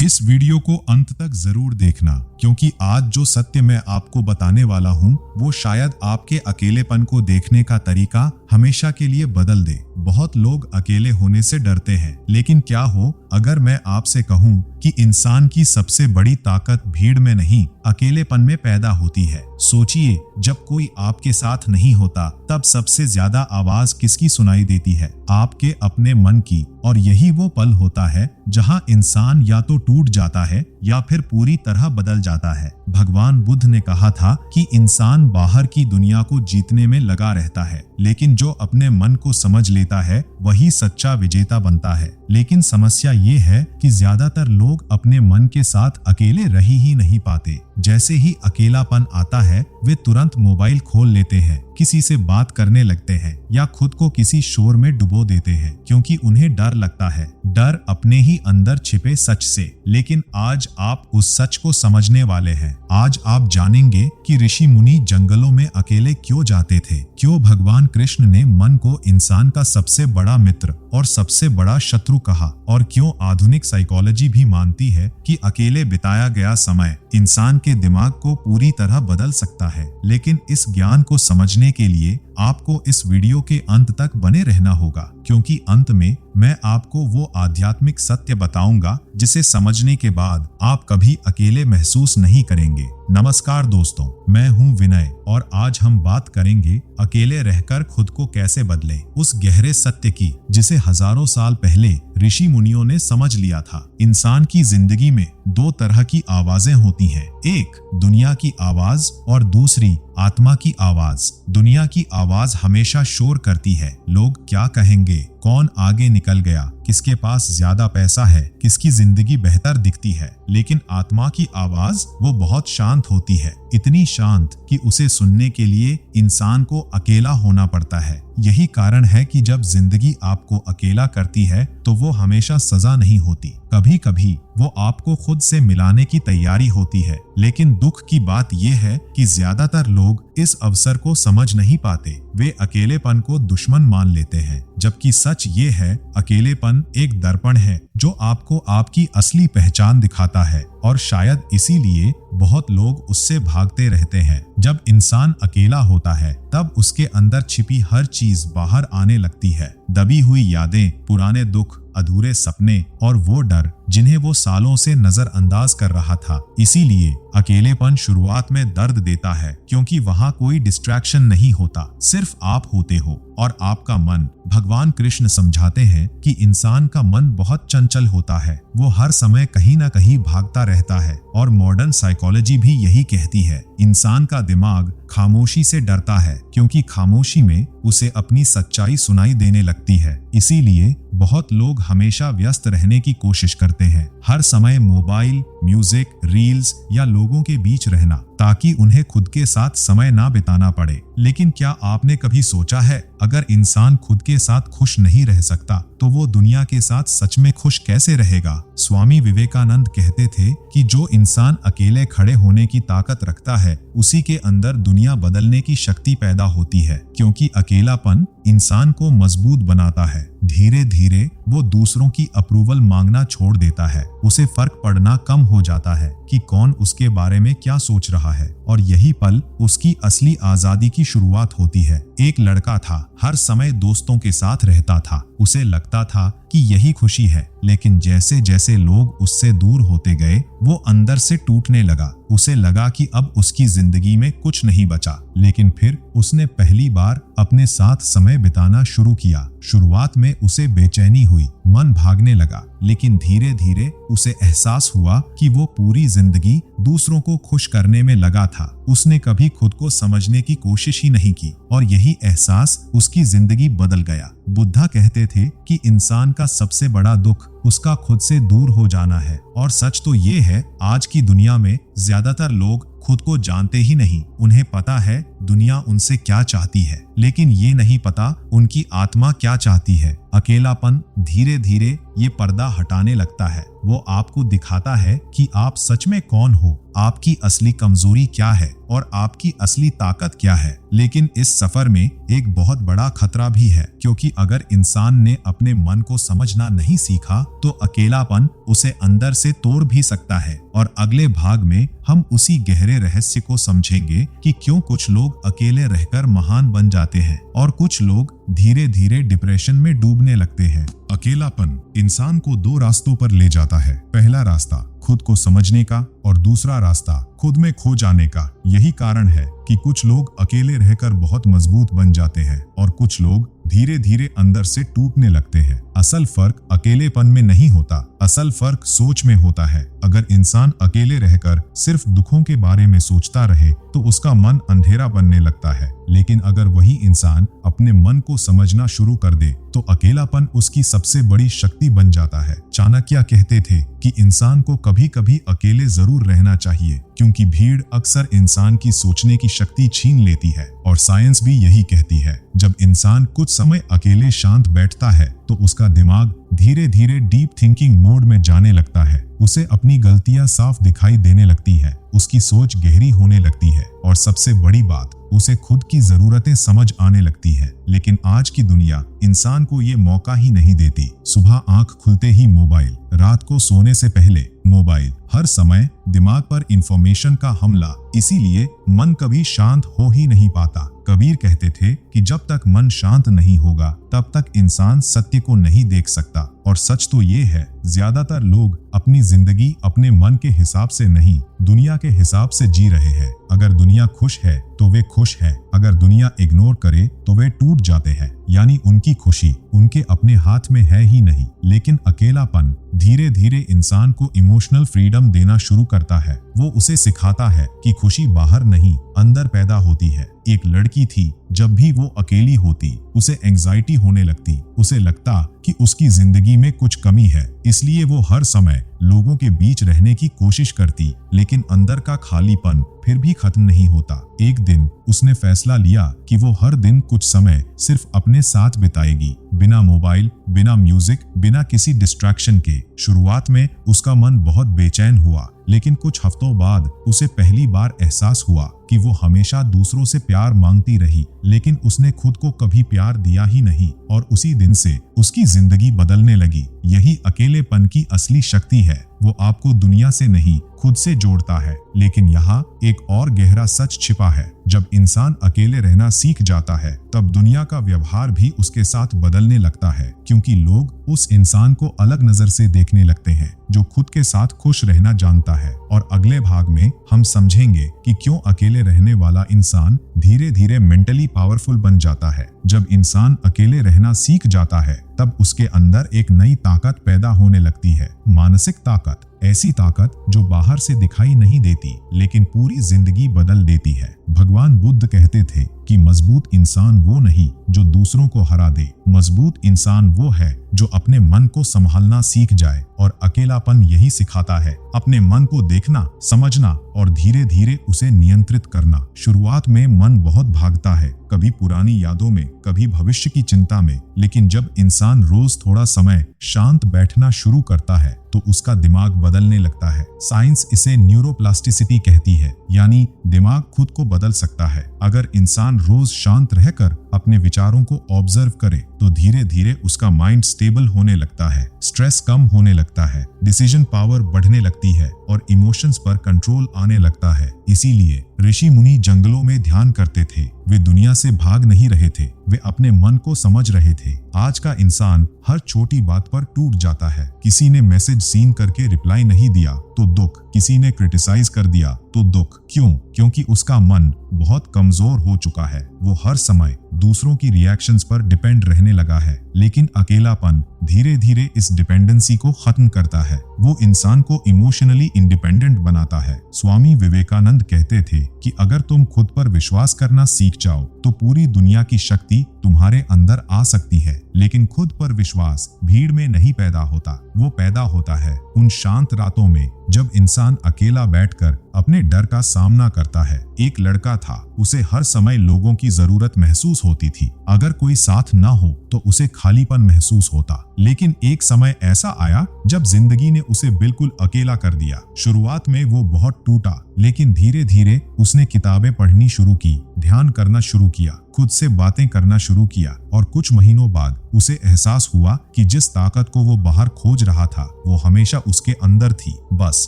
इस वीडियो को अंत तक जरूर देखना, क्योंकि आज जो सत्य मैं आपको बताने वाला हूँ वो शायद आपके अकेलेपन को देखने का तरीका हमेशा के लिए बदल दे। बहुत लोग अकेले होने से डरते हैं, लेकिन क्या हो अगर मैं आपसे कहूँ कि इंसान की सबसे बड़ी ताकत भीड़ में नहीं, अकेलेपन में पैदा होती है। सोचिए, जब कोई आपके साथ नहीं होता तब सबसे ज्यादा आवाज किसकी सुनाई देती है? आपके अपने मन की। और यही वो पल होता है जहां इंसान या तो टूट जाता है या फिर पूरी तरह बदल जाता है। भगवान बुद्ध ने कहा था कि इंसान बाहर की दुनिया को जीतने में लगा रहता है, लेकिन जो अपने मन को समझ लेता है वही सच्चा विजेता बनता है। लेकिन समस्या ये है कि ज्यादातर लोग अपने मन के साथ अकेले रह ही नहीं पाते। जैसे ही अकेलापन आता है वे तुरंत मोबाइल खोल लेते हैं, किसी से बात करने लगते हैं या खुद को किसी शोर में डुबो देते हैं, क्योंकि उन्हें डर लगता है। डर अपने ही अंदर छिपे सच से। लेकिन आज आप उस सच को समझने वाले हैं। आज आप जानेंगे कि ऋषि मुनि जंगलों में अकेले क्यों जाते थे, क्यों भगवान कृष्ण ने मन को इंसान का सबसे बड़ा मित्र और सबसे बड़ा शत्रु कहा, और क्यों आधुनिक साइकोलॉजी भी मानती है कि अकेले बिताया गया समय इंसान के दिमाग को पूरी तरह बदल सकता है। लेकिन इस ज्ञान को समझने के लिए आपको इस वीडियो के अंत तक बने रहना होगा, क्योंकि अंत में मैं आपको वो आध्यात्मिक सत्य बताऊंगा जिसे समझने के बाद आप कभी अकेले महसूस नहीं करेंगे। नमस्कार दोस्तों, मैं हूं विनय और आज हम बात करेंगे अकेले रहकर खुद को कैसे बदलें, उस गहरे सत्य की जिसे हजारों साल पहले ऋषि मुनियों ने समझ लिया था। इंसान की जिंदगी में दो तरह की आवाजें होती हैं, एक दुनिया की आवाज और दूसरी आत्मा की आवाज। दुनिया की आवाज हमेशा शोर करती है, लोग क्या कहेंगे, कौन आगे निकल गया, किसके पास ज्यादा पैसा है, किसकी जिंदगी बेहतर दिखती है। लेकिन आत्मा की आवाज वो बहुत शांत होती है, इतनी शांत कि उसे सुनने के लिए इंसान को अकेला होना पड़ता है। यही कारण है कि जब जिंदगी आपको अकेला करती है तो वो हमेशा सजा नहीं होती, कभी कभी वो आपको खुद से मिलाने की तैयारी होती है। लेकिन दुख की बात यह है कि ज्यादातर लोग इस अवसर को समझ नहीं पाते। वे अकेलेपन को दुश्मन मान लेते हैं, जबकि सच ये है अकेलेपन एक दर्पण है जो आपको आपकी असली पहचान दिखाता है, और शायद इसीलिए बहुत लोग उससे भागते रहते हैं। जब इंसान अकेला होता है तब उसके अंदर छिपी हर चीज बाहर आने लगती है, दबी हुई यादें, पुराने दुख, अधूरे सपने और वो डर जिन्हें वो सालों से नजरअंदाज कर रहा था। इसीलिए अकेलेपन शुरुआत में दर्द देता है, क्योंकि वहाँ कोई डिस्ट्रैक्शन नहीं होता, सिर्फ आप होते हो और आपका मन। भगवान कृष्ण समझाते हैं कि इंसान का मन बहुत चंचल होता है, वो हर समय कहीं ना कहीं भागता रहता है, और मॉडर्न साइकोलॉजी भी यही कहती है। इंसान का दिमाग खामोशी से डरता है, क्योंकि खामोशी में उसे अपनी सच्चाई सुनाई देने लगती है। इसीलिए बहुत लोग हमेशा व्यस्त रहने की कोशिश करते हैं, हर समय मोबाइल, म्यूजिक, रील्स या लोगों के बीच रहना, ताकि उन्हें खुद के साथ समय ना बिताना पड़े। लेकिन क्या आपने कभी सोचा है, अगर इंसान खुद के साथ खुश नहीं रह सकता तो वो दुनिया के साथ सच में खुश कैसे रहेगा? स्वामी विवेकानंद कहते थे कि जो इंसान अकेले खड़े होने की ताकत रखता है उसी के अंदर दुनिया बदलने की शक्ति पैदा होती है, क्योंकि अकेलापन इंसान को मजबूत बनाता है। धीरे धीरे वो दूसरों की अप्रूवल मांगना छोड़ देता है, उसे फर्क पड़ना कम हो जाता है कि कौन उसके बारे में क्या सोच रहा है, और यही पल उसकी असली आजादी की शुरुआत होती है। एक लड़का था, हर समय दोस्तों के साथ रहता था, उसे लगता था कि यही खुशी है। लेकिन जैसे जैसे लोग उससे दूर होते गए वो अंदर से टूटने लगा। उसे लगा कि अब उसकी जिंदगी में कुछ नहीं बचा। लेकिन फिर उसने पहली बार अपने साथ समय बिताना शुरू किया। शुरुआत में उसे बेचैनी हुई, मन भागने लगा, लेकिन धीरे धीरे उसे एहसास हुआ कि वो पूरी जिंदगी दूसरों को खुश करने में लगा था। उसने कभी खुद को समझने की कोशिश ही नहीं की, और यही एहसास उसकी जिंदगी बदल गया। बुद्धा कहते थे कि इंसान का सबसे बड़ा दुख उसका खुद से दूर हो जाना है, और सच तो ये है आज की दुनिया में ज्यादातर लोग खुद को जानते ही नहीं। उन्हें पता है दुनिया उनसे क्या चाहती है, लेकिन ये नहीं पता उनकी आत्मा क्या चाहती है। अकेलापन धीरे धीरे ये पर्दा हटाने लगता है। वो आपको दिखाता है कि आप सच में कौन हो, आपकी असली कमजोरी क्या है और आपकी असली ताकत क्या है। लेकिन इस सफर में एक बहुत बड़ा खतरा भी है, क्योंकि अगर इंसान ने अपने मन को समझना नहीं सीखा तो अकेलापन उसे अंदर से तोड़ भी सकता है। और अगले भाग में हम उसी गहरे रहस्य को समझेंगे कि क्यों कुछ लोग अकेले रहकर महान बन जाते हैं और कुछ लोग धीरे धीरे डिप्रेशन में डूबने लगते हैं। अकेलापन इंसान को दो रास्तों पर ले जाता है। पहला रास्ता खुद को समझने का और दूसरा रास्ता खुद में खो जाने का। यही कारण है कि कुछ लोग अकेले रहकर बहुत मजबूत बन जाते हैं और कुछ लोग धीरे धीरे अंदर से टूटने लगते हैं। असल फर्क अकेलेपन में नहीं होता, असल फर्क सोच में होता है। अगर इंसान अकेले रहकर सिर्फ दुखों के बारे में सोचता रहे तो उसका मन अंधेरा बनने लगता है। लेकिन अगर वही इंसान अपने मन को समझना शुरू कर दे तो अकेलापन उसकी सबसे बड़ी शक्ति बन जाता है। चाणक्य कहते थे कि इंसान को कभी कभी अकेले जरूर रहना चाहिए, क्योंकि भीड़ अक्सर इंसान की सोचने की शक्ति छीन लेती है। और साइंस भी यही कहती है, जब इंसान कुछ समय अकेले शांत बैठता है तो उसका दिमाग धीरे धीरे डीप थिंकिंग मोड में जाने लगता है। उसे अपनी गलतियां साफ दिखाई देने लगती है, उसकी सोच गहरी होने लगती है और सबसे बड़ी बात, उसे खुद की जरूरतें समझ आने लगती है। लेकिन आज की दुनिया इंसान को ये मौका ही नहीं देती। सुबह आंख खुलते ही मोबाइल, रात को सोने से पहले मोबाइल, हर समय दिमाग पर इंफॉर्मेशन का हमला। इसीलिए मन कभी शांत हो ही नहीं पाता। कबीर कहते थे कि जब तक मन शांत नहीं होगा तब तक इंसान सत्य को नहीं देख सकता। और सच तो ये है, ज्यादातर लोग अपनी जिंदगी अपने मन के हिसाब से नहीं, दुनिया के हिसाब से जी रहे हैं। अगर दुनिया खुश है तो वे खुश है, अगर दुनिया इग्नोर करे तो वे टूट जाते हैं। यानी उनकी खुशी उनके अपने हाथ में है ही नहीं। लेकिन अकेलापन धीरे धीरे इंसान को इमोशनल फ्रीडम देना शुरू करता है। वो उसे सिखाता है कि खुशी बाहर नहीं, अंदर पैदा होती है। एक लड़की थी, जब भी वो अकेली होती उसे एंजाइटी होने लगती। उसे लगता कि उसकी जिंदगी में कुछ कमी है, इसलिए वो हर समय लोगों के बीच रहने की कोशिश करती। लेकिन अंदर का खालीपन फिर भी खत्म नहीं होता। एक दिन उसने फैसला लिया कि वो हर दिन कुछ समय सिर्फ अपने साथ बिताएगी, बिना मोबाइल, बिना म्यूजिक, बिना किसी डिस्ट्रैक्शन के। शुरुआत में उसका मन बहुत बेचैन हुआ, लेकिन कुछ हफ्तों बाद उसे पहली बार एहसास हुआ कि वो हमेशा दूसरों से प्यार मांगती रही, लेकिन उसने खुद को कभी प्यार दिया ही नहीं। और उसी दिन से उसकी जिंदगी बदलने लगी। यही अकेलेपन की असली शक्ति है। वो आपको दुनिया से नहीं, खुद से जोड़ता है। लेकिन यहाँ एक और गहरा सच छिपा है, जब इंसान अकेले रहना सीख जाता है तब दुनिया का व्यवहार भी उसके साथ बदलने लगता है, क्योंकि लोग उस इंसान को अलग नजर से देखने लगते हैं जो खुद के साथ खुश रहना जानता है। और अगले भाग में हम समझेंगे कि क्यों अकेले रहने वाला इंसान धीरे धीरे मेंटली पावरफुल बन जाता है। जब इंसान अकेले रहना सीख जाता है तब उसके अंदर एक नई ताकत पैदा होने लगती है, मानसिक ताकत। ऐसी ताकत जो बाहर से दिखाई नहीं देती लेकिन पूरी जिंदगी बदल देती है। भगवान बुद्ध कहते थे कि मजबूत इंसान वो नहीं जो दूसरों को हरा दे, मजबूत इंसान वो है जो अपने मन को संभालना सीख जाए। और अकेलापन यही सिखाता है, अपने मन को देखना, समझना और धीरे धीरे उसे नियंत्रित करना। शुरुआत में मन बहुत भागता है, कभी पुरानी यादों में, कभी भविष्य की चिंता में। लेकिन जब इंसान रोज थोड़ा समय शांत बैठना शुरू करता है तो उसका दिमाग बदलने लगता है। साइंस इसे न्यूरोप्लास्टिसिटी कहती है, यानी दिमाग खुद को बदल सकता है। अगर इंसान रोज शांत रहकर अपने विचारों को ऑब्जर्व करे तो धीरे धीरे उसका माइंड स्टेबल होने लगता है, स्ट्रेस कम होने लगता है, डिसीजन पावर बढ़ने लगती है और इमोशंस पर कंट्रोल आने लगता है। इसीलिए ऋषि मुनि जंगलों में ध्यान करते थे। वे दुनिया से भाग नहीं रहे थे, वे अपने मन को समझ रहे थे। आज का इंसान हर छोटी बात पर टूट जाता है। किसी ने मैसेज सीन करके रिप्लाई नहीं दिया तो दुख, किसी ने क्रिटिसाइज कर दिया तो दुख। क्यों? क्योंकि उसका मन बहुत कमजोर हो चुका है। वो हर समय दूसरों की रिएक्शंस पर डिपेंड रहने लगा है। लेकिन अकेलापन धीरे धीरे इस डिपेंडेंसी को खत्म करता है। वो इंसान को इमोशनली इंडिपेंडेंट बनाता है। स्वामी विवेकानंद कहते थे कि अगर तुम खुद पर विश्वास करना सीख जाओ तो पूरी दुनिया की शक्ति तुम्हारे अंदर आ सकती है। लेकिन खुद पर विश्वास भीड़ में नहीं पैदा होता, वो पैदा होता है उन शांत रातों में जब इंसान अकेला बैठकर अपने डर का सामना करता है। एक लड़का था, उसे हर समय लोगों की जरूरत महसूस होती थी। अगर कोई साथ न हो तो उसे खालीपन महसूस होता। लेकिन एक समय ऐसा आया जब जिंदगी ने उसे बिल्कुल अकेला कर दिया। शुरुआत में वो बहुत टूटा, लेकिन धीरे धीरे उसने किताबें पढ़नी शुरू की, ध्यान करना शुरू किया, खुद से बातें करना शुरू किया और कुछ महीनों बाद उसे एहसास हुआ कि जिस ताकत को वो बाहर खोज रहा था वो हमेशा उसके अंदर थी, बस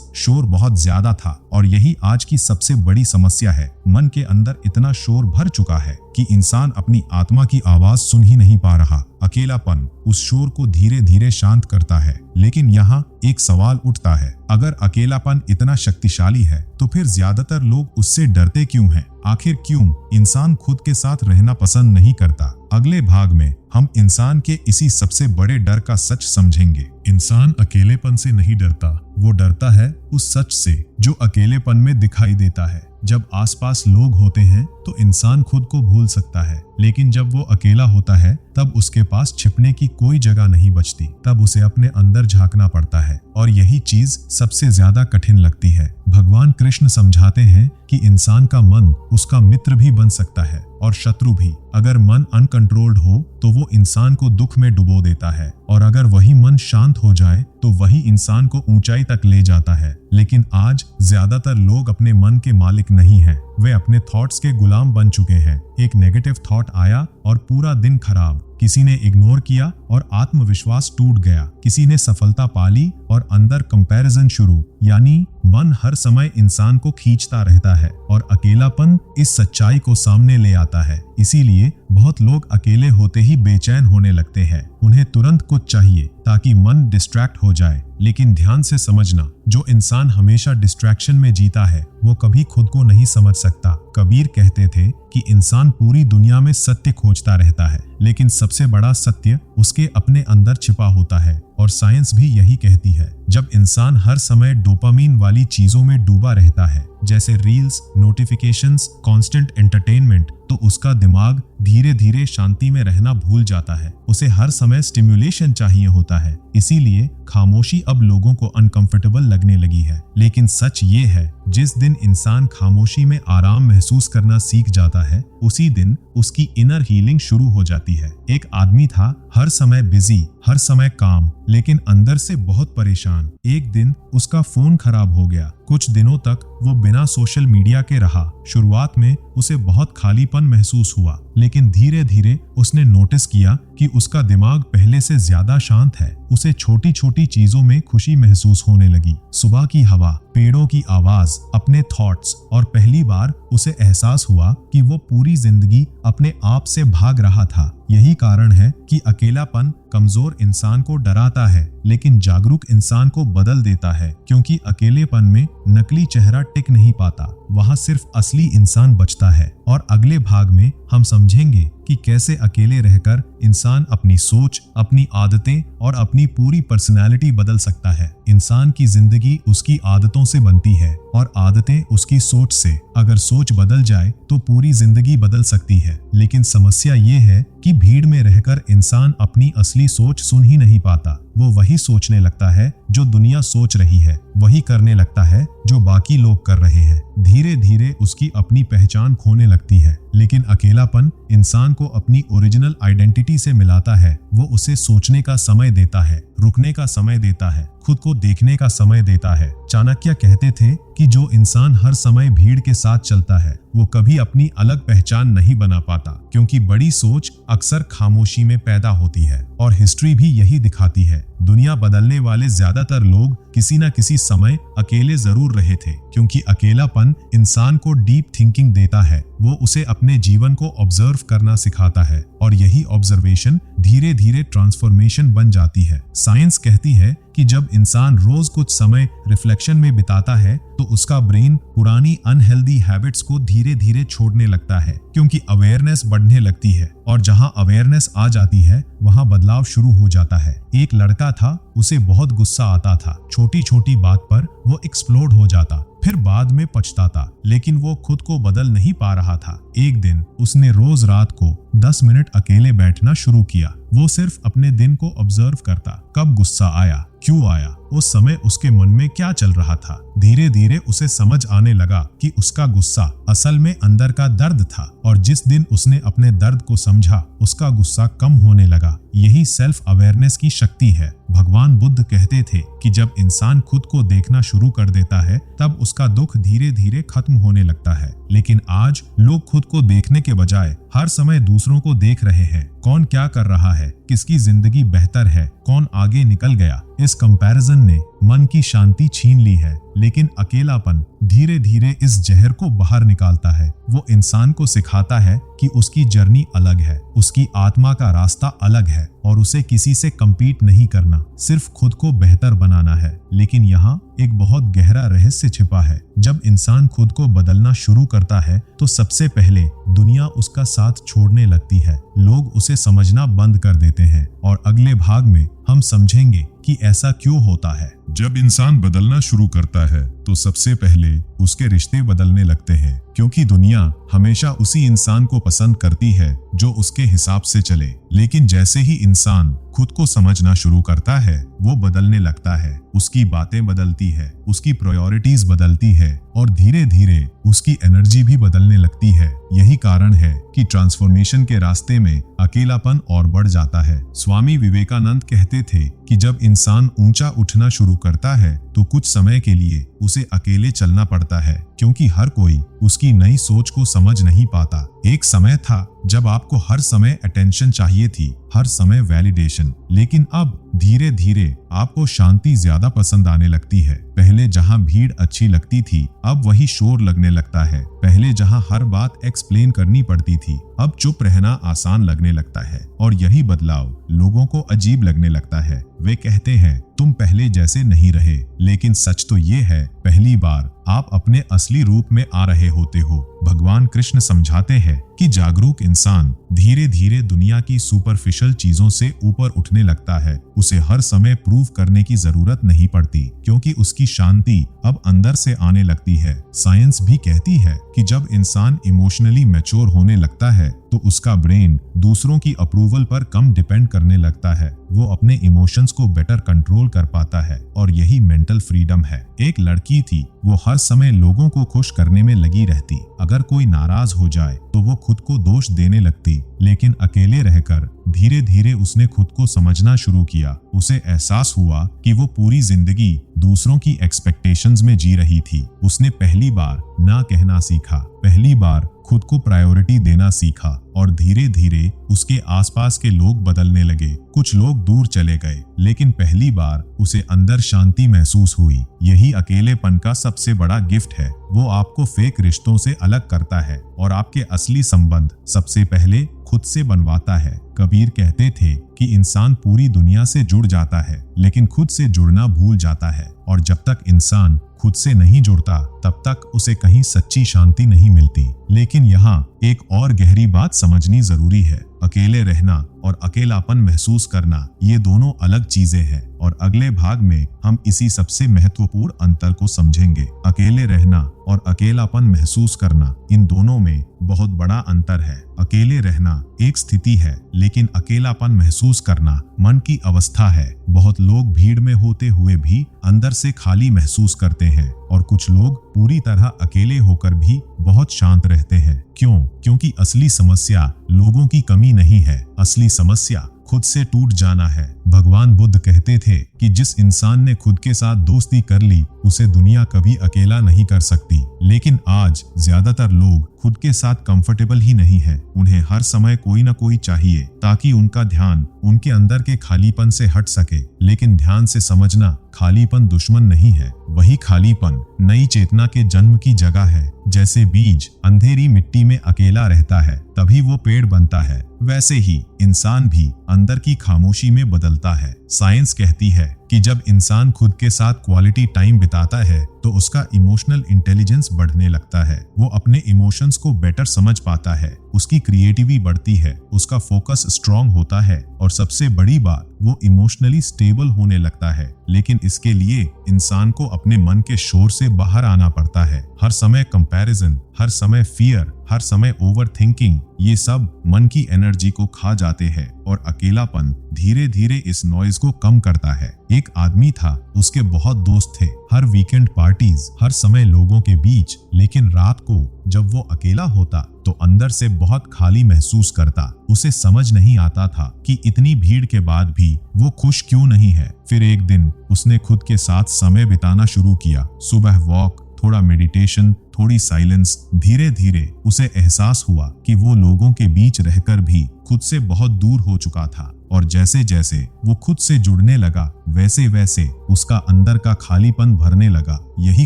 शोर बहुत ज्यादा था। और यही आज की सबसे बड़ी समस्या है। मन के अंदर इतना शोर भर चुका है कि इंसान अपनी आत्मा की आवाज सुन ही नहीं पा रहा। अकेलापन उस शोर को धीरे धीरे शांत करता है। लेकिन यहाँ एक सवाल उठता है, अगर अकेलापन इतना शक्तिशाली है तो फिर ज्यादातर लोग उससे डरते क्यों हैं? आखिर क्यों इंसान खुद के साथ रहना पसंद नहीं करता? अगले भाग में हम इंसान के इसी सबसे बड़े डर का सच समझेंगे। इंसान अकेलेपन से नहीं डरता, वो डरता है उस सच से जो अकेलेपन में दिखाई देता है। जब आसपास लोग होते हैं तो इंसान खुद को भूल सकता है, लेकिन जब वो अकेला होता है तब उसके पास छिपने की कोई जगह नहीं बचती। तब उसे अपने अंदर झांकना पड़ता है और यही चीज सबसे ज्यादा कठिन लगती है। भगवान कृष्ण समझाते हैं कि इंसान का मन उसका मित्र भी बन सकता है और शत्रु भी। अगर मन अनकंट्रोल्ड हो तो वो इंसान को दुख में डुबो देता है, और अगर वही मन शांत हो जाए तो वही इंसान को ऊंचाई तक ले जाता है। लेकिन आज ज्यादातर लोग अपने मन के मालिक नहीं हैं, वे अपने थॉट्स के गुलाम बन चुके हैं। एक नेगेटिव थॉट आया और पूरा दिन खराब, किसी ने इग्नोर किया और आत्मविश्वास टूट गया, किसी ने सफलता पाली और अंदर कंपैरिजन शुरू। यानी मन हर समय इंसान को खींचता रहता है और अकेलापन इस सच्चाई को सामने ले आता है। इसीलिए बहुत लोग अकेले होते ही बेचैन होने लगते हैं। उन्हें तुरंत कुछ चाहिए ताकि मन डिस्ट्रैक्ट हो जाए। लेकिन ध्यान से समझना, जो इंसान हमेशा डिस्ट्रैक्शन में जीता है वो कभी खुद को नहीं समझ सकता। कबीर कहते थे कि इंसान पूरी दुनिया में सत्य खोजता रहता है, लेकिन सबसे बड़ा सत्य उसके अपने अंदर छिपा होता है। और साइंस भी यही कहती है, जब इंसान हर समय डोपामीन वाली चीजों में डूबा रहता है, जैसे रील्स, नोटिफिकेशंस, कांस्टेंट एंटरटेनमेंट, तो उसका दिमाग धीरे धीरे शांति में रहना भूल जाता है। उसे हर समय स्टिम्युलेशन चाहिए होता है। इसीलिए खामोशी अब लोगों को अनकंफर्टेबल लगने लगी है। लेकिन सच ये है, जिस दिन इंसान खामोशी में आराम महसूस करना सीख जाता है, उसी दिन उसकी इनर हीलिंग शुरू हो जाती है। एक आदमी था, हर समय बिजी, हर समय काम, लेकिन अंदर से बहुत परेशान। एक दिन उसका फोन खराब हो गया। कुछ दिनों तक वो बिना सोशल मीडिया के रहा। शुरुआत में उसे बहुत खालीपन महसूस हुआ, लेकिन धीरे धीरे उसने नोटिस किया कि उसका दिमाग पहले से ज्यादा शांत है। उसे छोटी छोटी चीजों में खुशी महसूस होने लगी। सुबह की हवा, पेड़ों की आवाज, अपने थॉट्स, और पहली बार उसे एहसास हुआ कि वो पूरी जिंदगी अपने आप से भाग रहा था। यही कारण है कि अकेलापन कमजोर इंसान को डराता है, लेकिन जागरूक इंसान को बदल देता है। क्योंकि अकेलेपन में नकली चेहरा टिक नहीं पाता, वहाँ सिर्फ असली इंसान बचता है। और अगले भाग में हम समझेंगे कि कैसे अकेले रहकर इंसान अपनी सोच, अपनी आदतें और अपनी पूरी पर्सनैलिटी बदल सकता है। इंसान की जिंदगी उसकी आदतों से बनती है और आदतें उसकी सोच से। अगर सोच बदल जाए तो पूरी जिंदगी बदल सकती है। लेकिन समस्या ये है कि भीड़ में रहकर इंसान अपनी असली सोच सुन ही नहीं पाता। वो वही सोचने लगता है जो दुनिया सोच रही है, वही करने लगता है जो बाकी लोग कर रहे हैं। धीरे धीरे उसकी अपनी पहचान खोने लगती है। लेकिन अकेलापन इंसान को अपनी ओरिजिनल आइडेंटिटी से मिलाता है। वो उसे सोचने का समय देता है, रुकने का समय देता है, खुद को देखने का समय देता है। चाणक्य कहते थे कि जो इंसान हर समय भीड़ के साथ चलता है वो कभी अपनी अलग पहचान नहीं बना पाता, क्योंकि बड़ी सोच अक्सर खामोशी में पैदा होती है। और हिस्ट्री भी यही दिखाती है। दुनिया बदलने वाले ज्यादातर लोग किसी न किसी समय अकेले जरूर रहे थे, क्योंकि अकेलापन इंसान को डीप थिंकिंग देता है। वो उसे अपने जीवन को ऑब्जर्व करना सिखाता है और यही ऑब्जर्वेशन धीरे धीरे ट्रांसफॉर्मेशन बन जाती है। साइंस कहती है कि जब इंसान रोज कुछ समय रिफ्लेक्शन में बिताता है तो उसका ब्रेन पुरानी अनहेल्दी हैबिट्स को धीरे धीरे छोड़ने लगता है, क्योंकि अवेयरनेस बढ़ने लगती है। और जहां अवेयरनेस आ जाती है वहां बदलाव शुरू हो जाता है। एक लड़का था, उसे बहुत गुस्सा आता था। छोटी छोटी बात पर वो एक्सप्लोड हो जाता, फिर बाद में पछताता। लेकिन वो खुद को बदल नहीं पा रहा था। एक दिन उसने रोज रात को 10 मिनट अकेले बैठना शुरू किया। वो सिर्फ अपने दिन को ऑब्जर्व करता, कब गुस्सा आया, क्यों आया, उस समय उसके मन में क्या चल रहा था। धीरे धीरे उसे समझ आने लगा कि उसका गुस्सा असल में अंदर का दर्द था, और जिस दिन उसने अपने दर्द को समझा उसका गुस्सा कम होने लगा। यही सेल्फ अवेयरनेस की शक्ति है। भगवान बुद्ध कहते थे कि जब इंसान खुद को देखना शुरू कर देता है तब उसका दुख धीरे धीरे खत्म होने लगता है। लेकिन आज लोग खुद को देखने के बजाय हर समय दूसरों को देख रहे हैं। कौन क्या कर रहा है, किसकी जिंदगी बेहतर है, कौन आगे निकल गया। इस कंपैरिजन ने मन की शांति छीन ली है। लेकिन अकेलापन धीरे धीरे इस जहर को बाहर निकालता है। वो इंसान को सिखाता है कि उसकी जर्नी अलग है, उसकी आत्मा का रास्ता अलग है और उसे किसी से कम्पीट नहीं करना, सिर्फ खुद को बेहतर बनाना है। लेकिन यहाँ एक बहुत गहरा रहस्य छिपा है। जब इंसान खुद को बदलना शुरू करता है तो सबसे पहले दुनिया उसका साथ छोड़ने लगती है। लोग उसे समझना बंद कर देते हैं और अगले भाग में हम समझेंगे कि ऐसा क्यों होता है। जब इंसान बदलना शुरू करता है तो सबसे पहले उसके रिश्ते बदलने लगते हैं, क्योंकि दुनिया हमेशा उसी इंसान को पसंद करती है जो उसके हिसाब से चले। लेकिन जैसे ही इंसान खुद को समझना शुरू करता है वो बदलने लगता है। उसकी बातें बदलती है, उसकी प्रायोरिटीज बदलती है और धीरे धीरे उसकी एनर्जी भी बदलने लगती है। यही कारण है कि ट्रांसफॉर्मेशन के रास्ते में अकेलापन और बढ़ जाता है। स्वामी विवेकानंद कहते थे कि जब इंसान ऊंचा उठना शुरू करता है तो कुछ समय के लिए उसे अकेले चलना पड़ता है, क्योंकि हर कोई उसकी नई सोच को समझ नहीं पाता। एक समय था जब आपको हर समय अटेंशन चाहिए थी, हर समय वैलिडेशन। लेकिन अब धीरे धीरे आपको शांति ज्यादा पसंद आने लगती है। पहले जहां भीड़ अच्छी लगती थी अब वही शोर लगने लगता है। पहले जहां हर बात एक्सप्लेन करनी पड़ती थी अब चुप रहना आसान लगने लगता है। और यही बदलाव लोगों को अजीब लगने लगता है। वे कहते हैं तुम पहले जैसे नहीं रहे, लेकिन सच तो ये है पहली बार आप अपने असली रूप में आ रहे होते हो। भगवान कृष्ण समझाते हैं कि जागरूक इंसान धीरे धीरे दुनिया की सुपरफिशियल चीजों से ऊपर उठने लगता है। उसे हर समय प्रूव करने की जरूरत नहीं पड़ती, क्योंकि उसकी शांति अब अंदर से आने लगती है। साइंस भी कहती है कि जब इंसान इमोशनली मैच्योर होने लगता है तो उसका ब्रेन दूसरों की अप्रूवल पर कम डिपेंड करने लगता है। वो अपने इमोशंस को बेटर कंट्रोल कर पाता है और यही मेंटल फ्रीडम है। एक लड़की थी, वो हर समय लोगों को खुश करने में लगी रहती। अगर कोई नाराज हो जाए तो वो खुद को दोष देने लगती। लेकिन अकेले रहकर धीरे धीरे उसने खुद को समझना शुरू किया। उसे एहसास हुआ कि वो पूरी जिंदगी दूसरों की एक्सपेक्टेशंस में जी रही थी। उसने पहली बार ना कहना सीखा, पहली बार खुद को प्रायोरिटी देना सीखा और धीरे धीरे उसके आसपास के लोग बदलने लगे। कुछ लोग दूर चले गए, लेकिन पहली बार उसे अंदर शांति महसूस हुई। यही अकेलेपन का सबसे बड़ा गिफ्ट है। वो आपको फेक रिश्तों से अलग करता है और आपके असली संबंध सबसे पहले खुद से बनवाता है। कबीर कहते थे कि इंसान पूरी दुनिया से जुड़ जाता है, लेकिन खुद से जुड़ना भूल जाता है। और जब तक इंसान खुद से नहीं जुड़ता तब तक उसे कहीं सच्ची शांति नहीं मिलती। लेकिन यहाँ एक और गहरी बात समझनी जरूरी है। अकेले रहना और अकेलापन महसूस करना ये दोनों अलग चीजें हैं, और अगले भाग में हम इसी सबसे महत्वपूर्ण अंतर को समझेंगे। अकेले रहना और अकेलापन महसूस करना, इन दोनों में बहुत बड़ा अंतर है। अकेले रहना एक स्थिति है, लेकिन अकेलापन महसूस करना मन की अवस्था है। बहुत लोग भीड़ में होते हुए भी अंदर से खाली महसूस करते हैं, और कुछ लोग पूरी तरह अकेले होकर भी बहुत शांत रहते हैं। क्यों? क्योंकि असली समस्या लोगों की कमी नहीं है, असली समस्या खुद से टूट जाना है। भगवान बुद्ध कहते थे कि जिस इंसान ने खुद के साथ दोस्ती कर ली उसे दुनिया कभी अकेला नहीं कर सकती। लेकिन आज ज्यादातर लोग खुद के साथ कंफर्टेबल ही नहीं है। उन्हें हर समय कोई ना कोई चाहिए ताकि उनका ध्यान उनके अंदर के खालीपन से हट सके। लेकिन ध्यान से समझना, खालीपन दुश्मन नहीं है, वही खालीपन नई चेतना के जन्म की जगह है। जैसे बीज अंधेरी मिट्टी में अकेला रहता है तभी वो पेड़ बनता है, वैसे ही इंसान भी अंदर की खामोशी में बदलता है। साइंस कहती है कि जब इंसान खुद के साथ क्वालिटी टाइम बिताता है तो उसका इमोशनल इंटेलिजेंस बढ़ने लगता है। वो अपने इमोशंस को बेटर समझ पाता है, उसकी क्रिएटिविटी बढ़ती है, उसका फोकस स्ट्रांग होता है और सबसे बड़ी बात, वो इमोशनली स्टेबल होने लगता है। लेकिन इसके लिए इंसान को अपने मन के शोर से बाहर आना पड़ता है। हर समय कंपैरिजन, हर समय फियर, हर समय ओवर थिंकिंग, ये सब मन की एनर्जी को खा जाते हैं और अकेलापन धीरे धीरे इस नॉइज को कम करता है। एक आदमी था, उसके बहुत दोस्त थे, हर वीकेंड पार्टीज, हर समय लोगों के बीच, लेकिन रात को जब वो अकेला होता तो अंदर से बहुत खाली महसूस करता। उसे समझ नहीं आता था कि इतनी भीड़ के बाद भी वो खुश क्यों नहीं है। फिर एक दिन उसने खुद के साथ समय बिताना शुरू किया। सुबह वॉक, थोड़ा मेडिटेशन, थोड़ी साइलेंस। धीरे धीरे उसे एहसास हुआ कि वो लोगों के बीच रहकर भी खुद से बहुत दूर हो चुका था, और जैसे जैसे वो खुद से जुड़ने लगा वैसे वैसे उसका अंदर का खालीपन भरने लगा। यही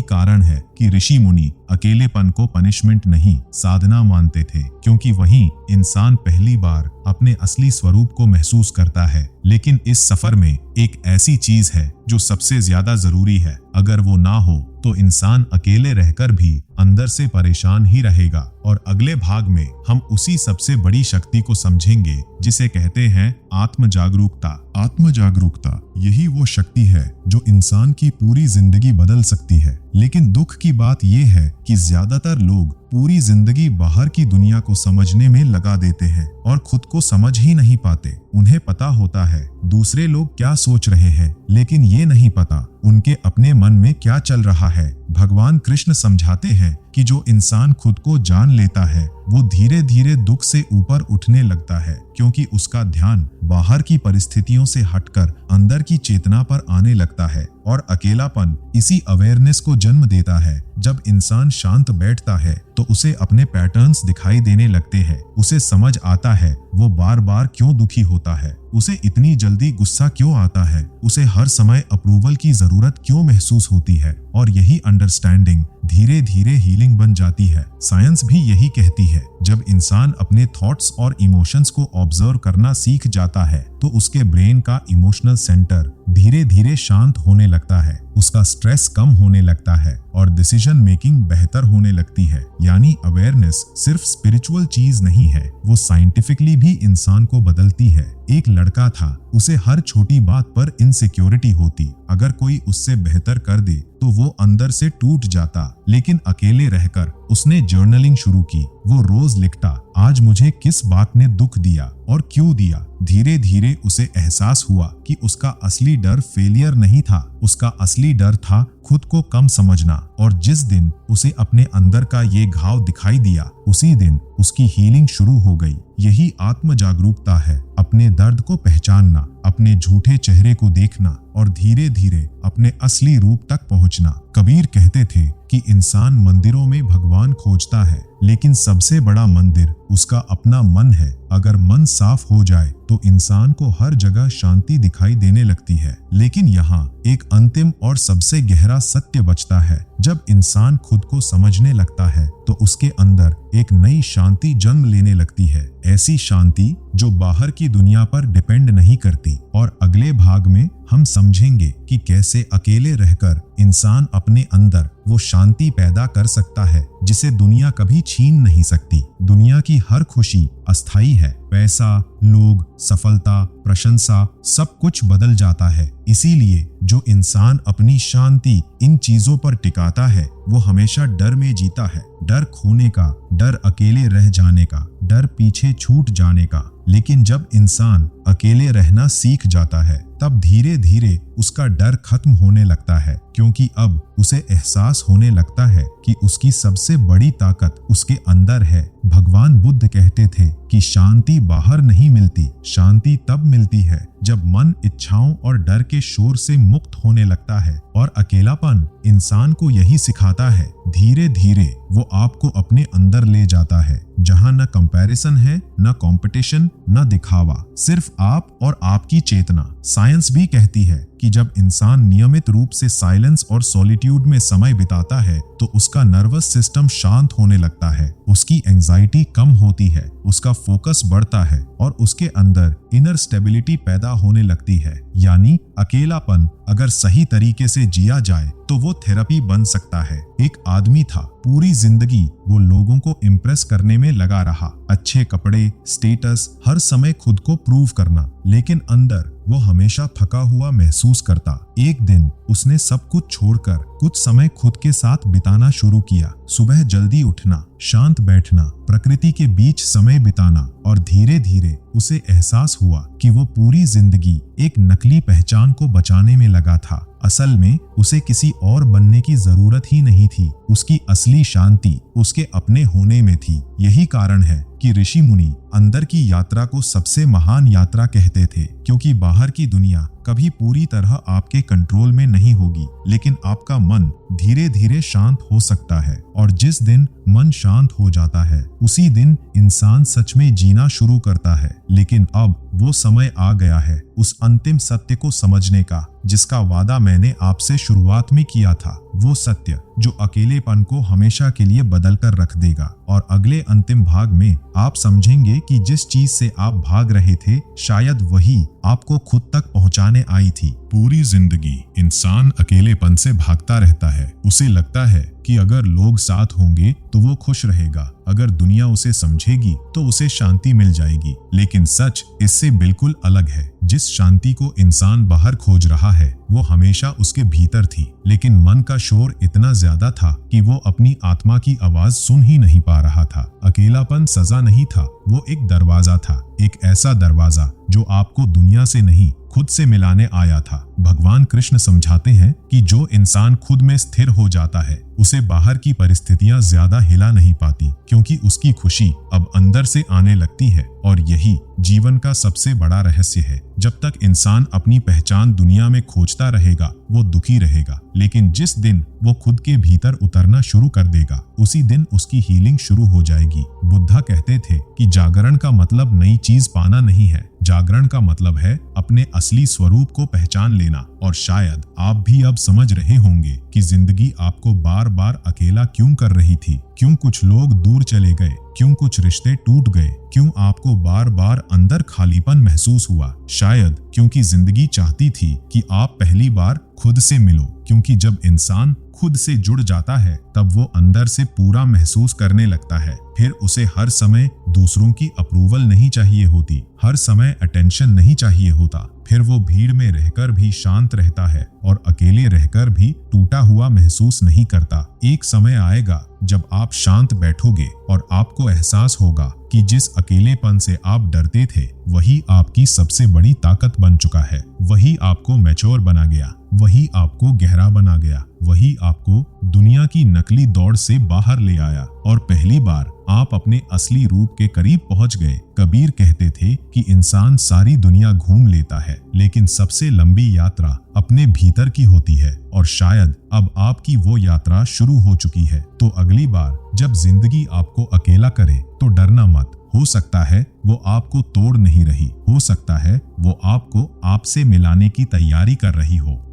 कारण है कि ऋषि मुनि अकेलेपन को पनिशमेंट नहीं, साधना मानते थे, क्योंकि वहीं इंसान पहली बार अपने असली स्वरूप को महसूस करता है। लेकिन इस सफर में एक ऐसी चीज है जो सबसे ज्यादा जरूरी है। अगर वो ना हो तो इंसान अकेले रहकर भी अंदर से परेशान ही रहेगा। और अगले भाग में हम उसी सबसे बड़ी शक्ति को समझेंगे जिसे कहते हैं आत्म जागरूकता। आत्म जागरूकता यही वो शक्ति है जो इंसान की पूरी जिंदगी बदल सकती है। लेकिन दुख की बात यह है कि ज्यादातर लोग पूरी जिंदगी बाहर की दुनिया को समझने में लगा देते हैं और खुद को समझ ही नहीं पाते। उन्हें पता होता है दूसरे लोग क्या सोच रहे हैं, लेकिन ये नहीं पता उनके अपने मन में क्या चल रहा है। भगवान कृष्ण समझाते हैं कि जो इंसान खुद को जान लेता है वो धीरे धीरे दुख से ऊपर उठने लगता है, क्योंकि उसका ध्यान बाहर की परिस्थितियों से हटकर अंदर की चेतना पर आने लगता है। और अकेलापन इसी अवेयरनेस को जन्म देता है। जब इंसान शांत बैठता है तो उसे अपने पैटर्न्स दिखाई देने लगते हैं। उसे समझ आता है वो बार बार क्यों दुखी होता है, उसे इतनी जल्दी गुस्सा क्यों आता है, उसे हर समय अप्रूवल की जरूरत क्यों महसूस होती है। और यही अंडरस्टैंडिंग धीरे धीरे हीलिंग बन जाती है। साइंस भी यही कहती है, जब इंसान अपने थॉट्स और इमोशंस को ऑब्जर्व करना सीख जाता है तो उसके ब्रेन का इमोशनल सेंटर धीरे धीरे शांत होने लगता है, उसका स्ट्रेस कम होने लगता है और डिसीजन मेकिंग बेहतर होने लगती है। यानी अवेयरनेस सिर्फ स्पिरिचुअल चीज नहीं है, वो साइंटिफिकली भी इंसान को बदलती है। एक लड़का था, उसे हर छोटी बात पर इनसिक्योरिटी होती। अगर कोई उससे बेहतर कर दे तो वो अंदर से टूट जाता। लेकिन अकेले रहकर उसने जर्नलिंग शुरू की। वो रोज लिखता, आज मुझे किस बात ने दुख दिया और क्यों दिया। धीरे धीरे उसे एहसास हुआ कि उसका असली डर फेलियर नहीं था, उसका असली डर था खुद को कम समझना। और जिस दिन उसे अपने अंदर का ये घाव दिखाई दिया, उसी दिन उसकी हीलिंग शुरू हो गई। यही आत्म जागरूकता है, अपने दर्द को पहचानना, अपने झूठे चेहरे को देखना और धीरे धीरे अपने असली रूप तक पहुंचना। कबीर कहते थे कि इंसान मंदिरों में भगवान खोजता है, लेकिन सबसे बड़ा मंदिर उसका अपना मन है। अगर मन साफ हो जाए तो इंसान को हर जगह शांति दिखाई देने लगती है। लेकिन यहाँ एक अंतिम और सबसे गहरा सत्य बचता है। जब इंसान खुद को समझने लगता है तो उसके अंदर एक नई शांति जन्म लेने लगती है, ऐसी शांति जो बाहर की दुनिया पर डिपेंड नहीं करती। और अगले भाग में हम समझेंगे कि कैसे अकेले रहकर इंसान अपने अंदर वो शांति पैदा कर सकता है जिसे दुनिया कभी छीन नहीं सकती। दुनिया की हर खुशी अस्थायी है, पैसा, लोग, सफलता, प्रशंसा, सब कुछ बदल जाता है। इसीलिए जो इंसान अपनी शांति इन चीजों पर टिकाता है वो हमेशा डर में जीता है। डर खोने का, डर अकेले रह जाने का, डर पीछे छूट जाने का। लेकिन जब इंसान अकेले रहना सीख जाता है तब धीरे धीरे उसका डर खत्म होने लगता है, क्योंकि अब उसे एहसास होने लगता है कि उसकी सबसे बड़ी ताकत उसके अंदर है। भगवान बुद्ध कहते थे कि शांति बाहर नहीं मिलती, शांति तब मिलती है जब मन इच्छाओं और डर के शोर से मुक्त होने लगता है। और अकेलापन इंसान को यही सिखाता है। धीरे धीरे वो आपको अपने अंदर ले जाता है, जहां न कंपैरिजन है, न कंपटीशन, न दिखावा, सिर्फ आप और आपकी चेतना। साइंस भी कहती है कि जब इंसान नियमित रूप से साइलेंस और सॉलिट्यूड में समय बिताता है तो उसका नर्वस सिस्टम शांत होने लगता है, उसकी एंजाइटी कम होती है, उसका फोकस बढ़ता है और उसके अंदर इनर स्टेबिलिटी पैदा होने लगती है। यानी अकेलापन अगर सही तरीके से जिया जाए तो वो थेरेपी बन सकता है। एक आदमी था, पूरी जिंदगी वो लोगों को इम्प्रेस करने में लगा रहा, अच्छे कपड़े, स्टेटस, हर समय खुद को प्रूव करना, लेकिन अंदर वो हमेशा थका हुआ महसूस करता। एक दिन उसने सब कुछ छोड़कर कुछ समय खुद के साथ बिताना शुरू किया। सुबह जल्दी उठना, शांत बैठना, प्रकृति के बीच समय बिताना, और धीरे धीरे उसे एहसास हुआ कि वो पूरी जिंदगी एक नकली पहचान को बचाने में लगा था। असल में उसे किसी और बनने की जरूरत ही नहीं थी। उसकी असली शांति उसके अपने होने में थी। यही कारण है कि ऋषि मुनि अंदर की यात्रा को सबसे महान यात्रा कहते थे, क्योंकि बाहर की दुनिया कभी पूरी तरह आपके कंट्रोल में नहीं होगी, लेकिन आपका मन धीरे धीरे शांत हो सकता है। और जिस दिन मन शांत हो जाता है, उसी दिन इंसान सच में जीना शुरू करता है। लेकिन अब वो समय आ गया है उस अंतिम सत्य को समझने का, जिसका वादा मैंने आपसे शुरुआत में किया था। वो सत्य जो अकेलेपन को हमेशा के लिए बदल कर रख देगा। और अगले अंतिम भाग में आप समझेंगे कि जिस चीज से आप भाग रहे थे, शायद वही आपको खुद तक पहुंचाने आई थी। पूरी जिंदगी इंसान अकेलेपन से भागता रहता है। उसे लगता है कि अगर लोग साथ होंगे तो वो खुश रहेगा, अगर दुनिया उसे समझेगी तो उसे शांति मिल जाएगी। लेकिन सच इससे बिल्कुल अलग है। जिस शांति को इंसान बाहर खोज रहा है, वो हमेशा उसके भीतर थी, लेकिन मन का शोर इतना ज्यादा था कि वो अपनी आत्मा की आवाज सुन ही नहीं पा रहा था। अकेलापन सजा नहीं था, वो एक दरवाजा था, एक ऐसा दरवाजा जो आपको दुनिया से नहीं खुद से मिलाने आया था। भगवान कृष्ण समझाते हैं कि जो इंसान खुद में स्थिर हो जाता है, उसे बाहर की परिस्थितियां ज्यादा हिला नहीं पाती, क्योंकि उसकी खुशी अब अंदर से आने लगती है। और यही जीवन का सबसे बड़ा रहस्य है। जब तक इंसान अपनी पहचान दुनिया में खोजता रहेगा, वो दुखी रहेगा। लेकिन जिस दिन वो खुद के भीतर उतरना शुरू कर देगा, उसी दिन उसकी हीलिंग शुरू हो जाएगी। बुद्धा कहते थे कि जागरण का मतलब नई चीज पाना नहीं है, जागरण का मतलब है अपने असली स्वरूप को पहचान लेना। और शायद आप भी अब समझ रहे होंगे कि जिंदगी आपको बार बार अकेला क्यों कर रही थी, क्यों कुछ लोग दूर चले गए, क्यों कुछ रिश्ते टूट गए, क्यों आपको बार बार अंदर खालीपन महसूस हुआ। शायद क्योंकि जिंदगी चाहती थी कि आप पहली बार खुद से मिलो, क्योंकि जब इंसान खुद से जुड़ जाता है, तब वो अंदर से पूरा महसूस करने लगता है। फिर उसे हर समय दूसरों की अप्रूवल नहीं चाहिए होती, हर समय अटेंशन नहीं चाहिए होता। फिर वो भीड़ में रहकर भी शांत रहता है और अकेले रहकर भी टूटा हुआ महसूस नहीं करता। एक समय आएगा जब आप शांत बैठोगे और आपको एहसास होगा कि जिस अकेलेपन से आप डरते थे, वही आपकी सबसे बड़ी ताकत बन चुका है। वही आपको मैच्योर बना गया, वही आपको गहरा बना गया, वही आपको दुनिया की नकली दौड़ से बाहर ले आया और पहली बार आप अपने असली रूप के करीब पहुंच गए। कबीर कहते थे कि इंसान सारी दुनिया घूम लेता है, लेकिन सबसे लंबी यात्रा अपने भीतर की होती है। और शायद अब आपकी वो यात्रा शुरू हो चुकी है। तो अगली बार जब जिंदगी आपको अकेला करे, तो डरना मत। हो सकता है वो आपको तोड़ नहीं रही, हो सकता है वो आपको आपसे मिलाने की तैयारी कर रही हो।